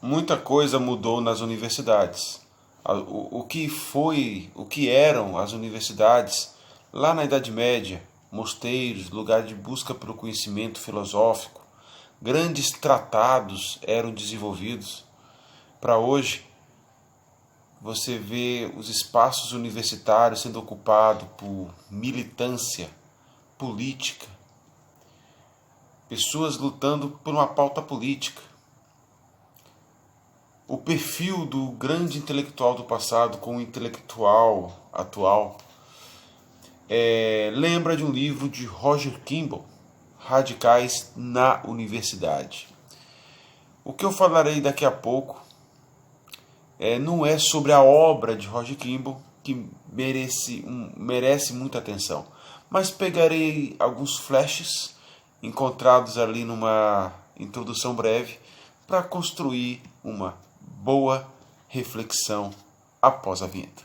Muita coisa mudou nas universidades. O que eram as universidades lá na Idade Média, mosteiros, lugar de busca pelo conhecimento filosófico, grandes tratados eram desenvolvidos. Para hoje, você vê os espaços universitários sendo ocupados por militância política, pessoas lutando por uma pauta política. O perfil do grande intelectual do passado com o intelectual atual lembra de um livro de Roger Kimball, Radicais na Universidade. O que eu falarei daqui a pouco não é sobre a obra de Roger Kimball, que merece muita atenção, mas pegarei alguns flashes encontrados ali numa introdução breve para construir uma boa reflexão após a vinheta.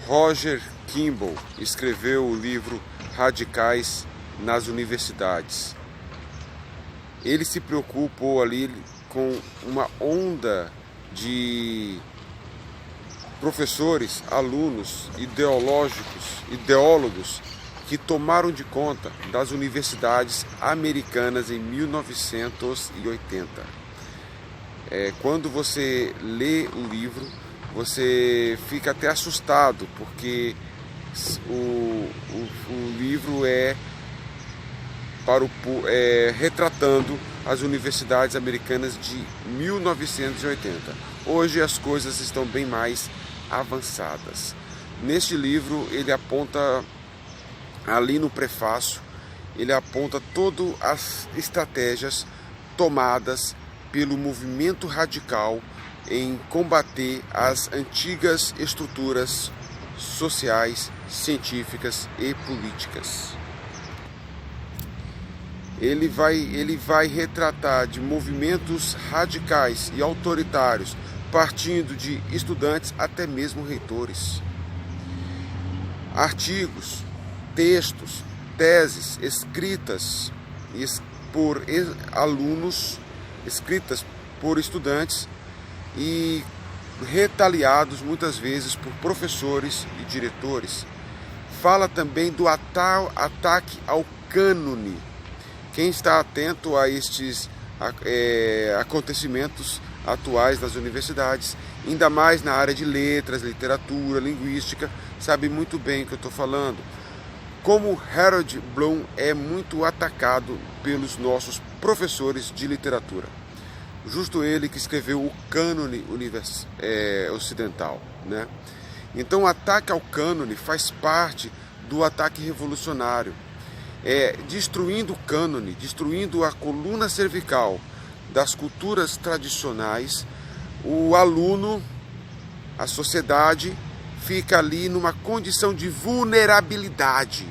Roger Kimball escreveu o livro Radicais nas Universidades. Ele se preocupou ali com uma onda de professores, alunos, ideólogos que tomaram de conta das universidades americanas em 1980. Quando você lê o livro, você fica até assustado, porque o livro retratando as universidades americanas de 1980. Hoje as coisas estão bem mais avançadas. Neste livro ele aponta, ali no prefácio, ele aponta todas as estratégias tomadas pelo movimento radical em combater as antigas estruturas sociais, científicas e políticas. Ele vai retratar de movimentos radicais e autoritários, partindo de estudantes até mesmo reitores. Artigos, textos, teses escritas por alunos, escritas por estudantes e retaliados muitas vezes por professores e diretores. Fala também do ataque ao cânone. Quem está atento a estes acontecimentos atuais das universidades, ainda mais na área de letras, literatura, linguística, sabe muito bem o que eu estou falando. Como Harold Bloom é muito atacado pelos nossos professores de literatura. Justo ele que escreveu o cânone ocidental, né? Então o ataque ao cânone faz parte do ataque revolucionário. Destruindo o cânone, destruindo a coluna cervical das culturas tradicionais, o aluno, a sociedade, fica ali numa condição de vulnerabilidade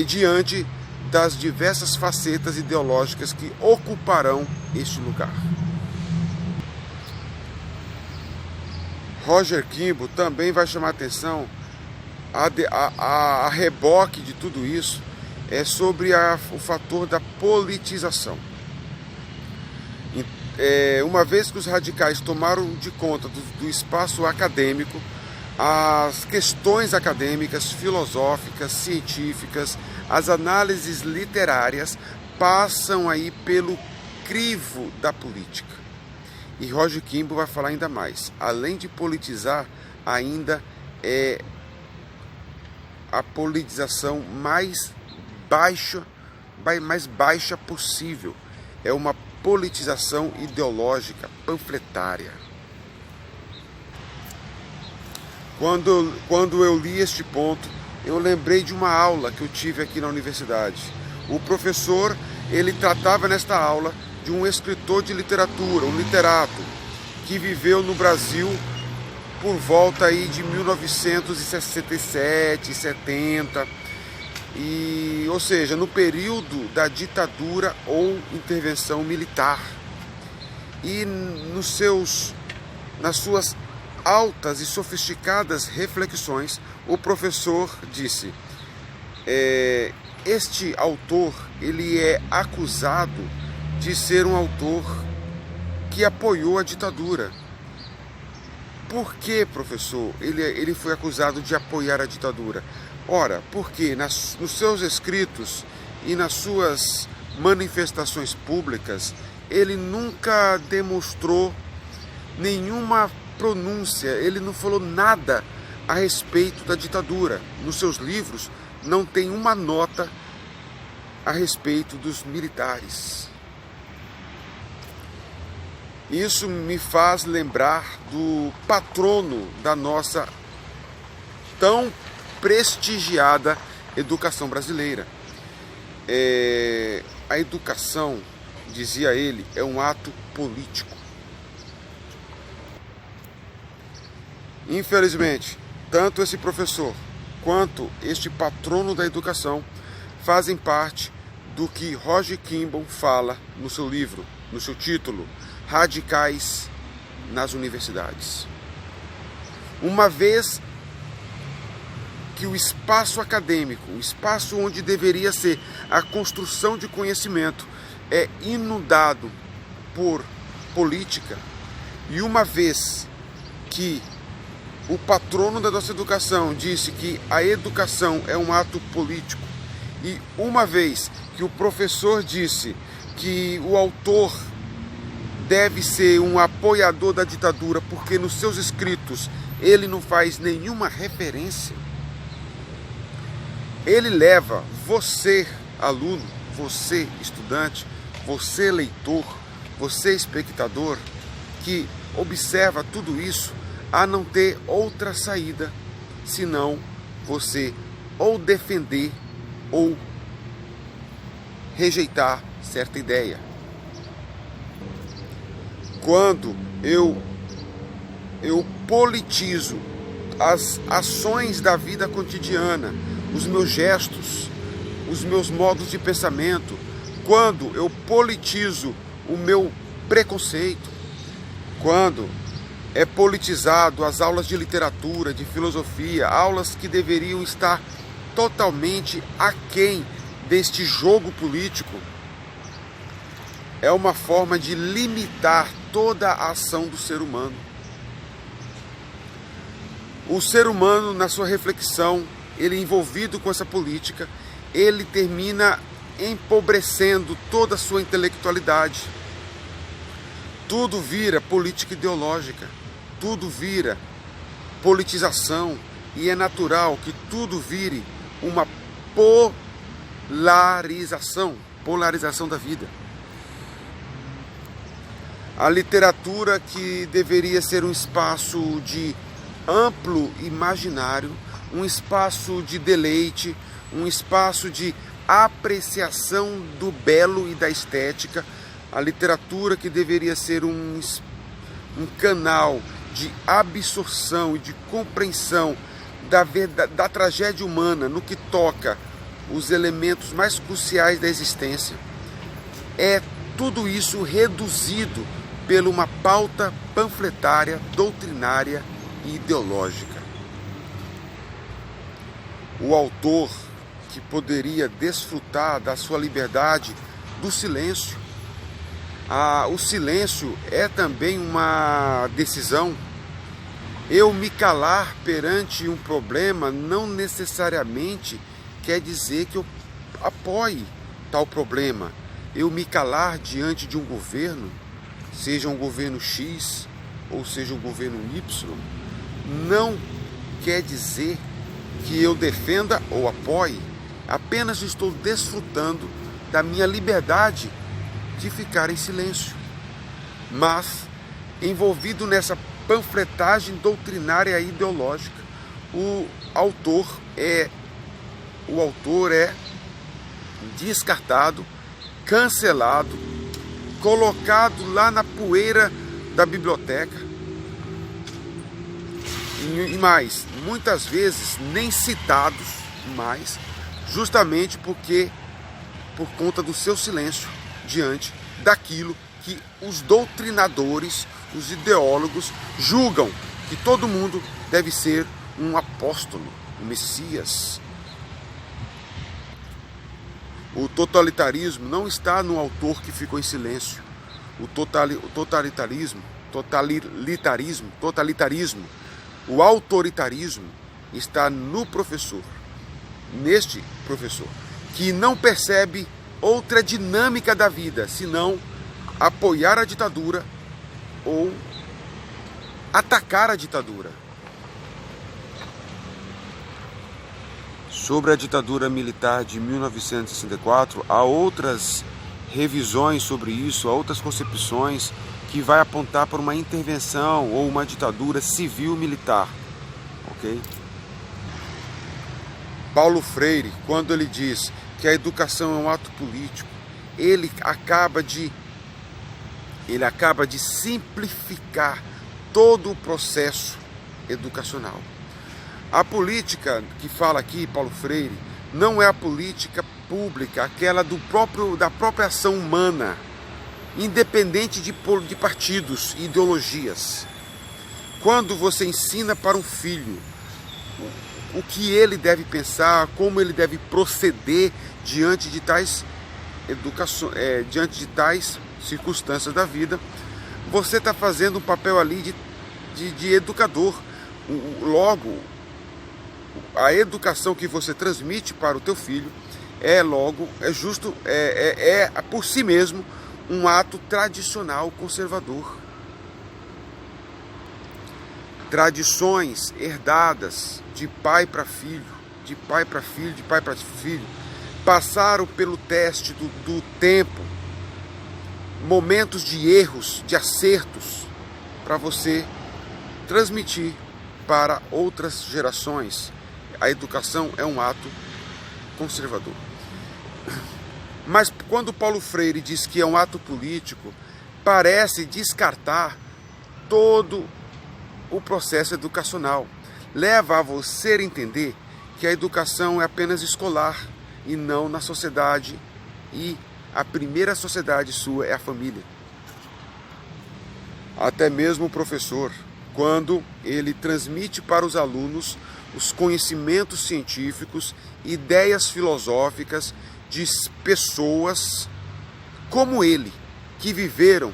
diante das diversas facetas ideológicas que ocuparão este lugar. Roger Kimball também vai chamar a atenção a reboque de tudo isso sobre o fator da politização. Uma vez que os radicais tomaram de conta do espaço acadêmico, as questões acadêmicas, filosóficas, científicas, as análises literárias passam aí pelo crivo da política. E Roger Kimball vai falar ainda mais. Além de politizar, ainda é a politização mais baixa possível. É uma politização ideológica, panfletária. Quando eu li este ponto, eu lembrei de uma aula que eu tive aqui na universidade. O professor, ele tratava nesta aula de um escritor de literatura, um literato, que viveu no Brasil por volta aí de 1967, 70. ou seja, no período da ditadura ou intervenção militar. E nas suas altas e sofisticadas reflexões, o professor disse: este autor, ele é acusado de ser um autor que apoiou a ditadura. Por que, professor, ele foi acusado de apoiar a ditadura? Ora, porque nos seus escritos e nas suas manifestações públicas, ele nunca demonstrou nenhuma pronúncia, ele não falou nada a respeito da ditadura. Nos seus livros não tem uma nota a respeito dos militares. Isso me faz lembrar do patrono da nossa tão prestigiada educação brasileira. A educação, dizia ele, é um ato político. Infelizmente, tanto esse professor quanto este patrono da educação fazem parte do que Roger Kimball fala no seu livro, no seu título, Radicais nas Universidades. Uma vez que o espaço acadêmico, o espaço onde deveria ser a construção de conhecimento, é inundado por política, e uma vez que o patrono da nossa educação disse que a educação é um ato político, e uma vez que o professor disse que o autor deve ser um apoiador da ditadura porque nos seus escritos ele não faz nenhuma referência, ele leva você, aluno, você, estudante, você, leitor, você, espectador, que observa tudo isso, a não ter outra saída senão você ou defender ou rejeitar certa ideia. Quando eu politizo as ações da vida cotidiana, os meus gestos, os meus modos de pensamento, quando eu politizo o meu preconceito, quando é politizado as aulas de literatura, de filosofia, aulas que deveriam estar totalmente aquém deste jogo político, é uma forma de limitar toda a ação do ser humano. O ser humano, na sua reflexão, ele envolvido com essa política, ele termina empobrecendo toda a sua intelectualidade. Tudo vira política ideológica, tudo vira politização, e é natural que tudo vire uma polarização da vida. A literatura, que deveria ser um espaço de amplo imaginário, um espaço de deleite, um espaço de apreciação do belo e da estética, a literatura, que deveria ser um canal de absorção e de compreensão da tragédia humana no que toca os elementos mais cruciais da existência, é tudo isso reduzido por uma pauta panfletária, doutrinária e ideológica. O autor, que poderia desfrutar da sua liberdade do silêncio, o silêncio é também uma decisão. Eu me calar perante um problema não necessariamente quer dizer que eu apoie tal problema. Eu me calar diante de um governo, seja um governo X ou seja um governo Y, não quer dizer que eu defenda ou apoie. Apenas estou desfrutando da minha liberdade de ficar em silêncio. Mas, envolvido nessa panfletagem doutrinária e ideológica, o autor é descartado, cancelado, colocado lá na poeira da biblioteca, e mais, muitas vezes nem citados mais, justamente por conta do seu silêncio diante daquilo que os doutrinadores, os ideólogos julgam que todo mundo deve ser um apóstolo, um Messias. O totalitarismo não está no autor que ficou em silêncio. O totalitarismo, o autoritarismo está no professor, neste professor, que não percebe outra dinâmica da vida, senão apoiar a ditadura ou atacar a ditadura. Sobre a ditadura militar de 1964, há outras revisões sobre isso, há outras concepções que vai apontar para uma intervenção ou uma ditadura civil-militar, ok? Paulo Freire, quando ele diz que a educação é um ato político, ele acaba de simplificar todo o processo educacional. A política que fala aqui, Paulo Freire, não é a política pública, aquela da própria ação humana, independente de partidos e ideologias. Quando você ensina para um filho o que ele deve pensar, como ele deve proceder diante de tais circunstâncias da vida, você está fazendo um papel ali de educador. Logo, a educação que você transmite para o teu filho é por si mesmo um ato tradicional conservador. Tradições herdadas de pai para filho, de pai para filho, de pai para filho, passaram pelo teste do tempo, momentos de erros, de acertos, para você transmitir para outras gerações. A educação é um ato conservador. Mas quando Paulo Freire diz que é um ato político, parece descartar todo o processo educacional. Leva a você a entender que a educação é apenas escolar e não na sociedade, e a primeira sociedade sua é a família. Até mesmo o professor, quando ele transmite para os alunos os conhecimentos científicos, ideias filosóficas de pessoas como ele, que viveram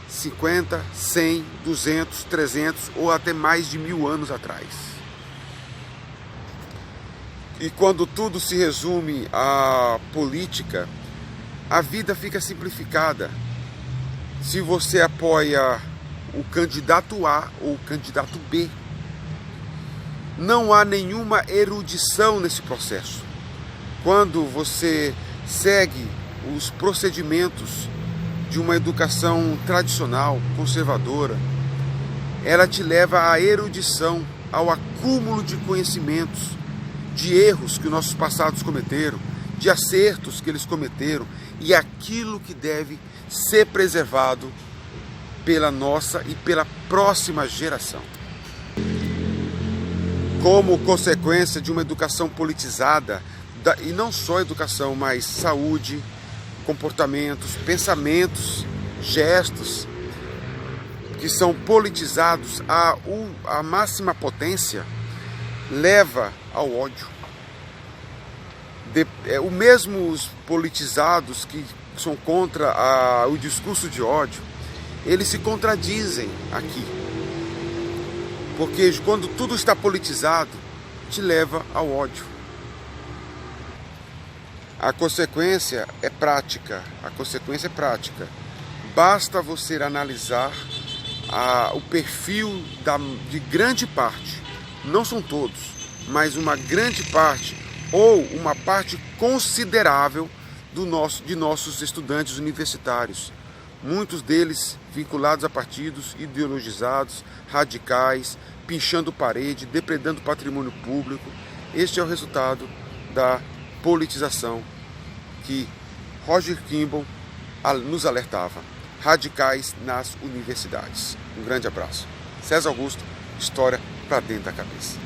50, 100, 200, 300 ou até mais de 1000 anos atrás. E quando tudo se resume à política, a vida fica simplificada. Se você apoia o candidato A ou o candidato B, não há nenhuma erudição nesse processo. Quando você segue os procedimentos de uma educação tradicional, conservadora, ela te leva à erudição, ao acúmulo de conhecimentos, de erros que nossos passados cometeram, de acertos que eles cometeram, e aquilo que deve ser preservado pela nossa e pela próxima geração. Como consequência de uma educação politizada, e não só educação, mas saúde, comportamentos, pensamentos, gestos, que são politizados à máxima potência, leva ao ódio. Os mesmos politizados que são contra o discurso de ódio, eles se contradizem aqui. Porque quando tudo está politizado, te leva ao ódio. A consequência é prática. Basta você analisar o perfil de grande parte, não são todos, mas uma grande parte ou uma parte considerável de nossos estudantes universitários. Muitos deles vinculados a partidos ideologizados, radicais, pinchando parede, depredando patrimônio público. Este é o resultado da politização que Roger Kimball nos alertava. Radicais nas universidades. Um grande abraço. César Augusto, história para dentro da cabeça.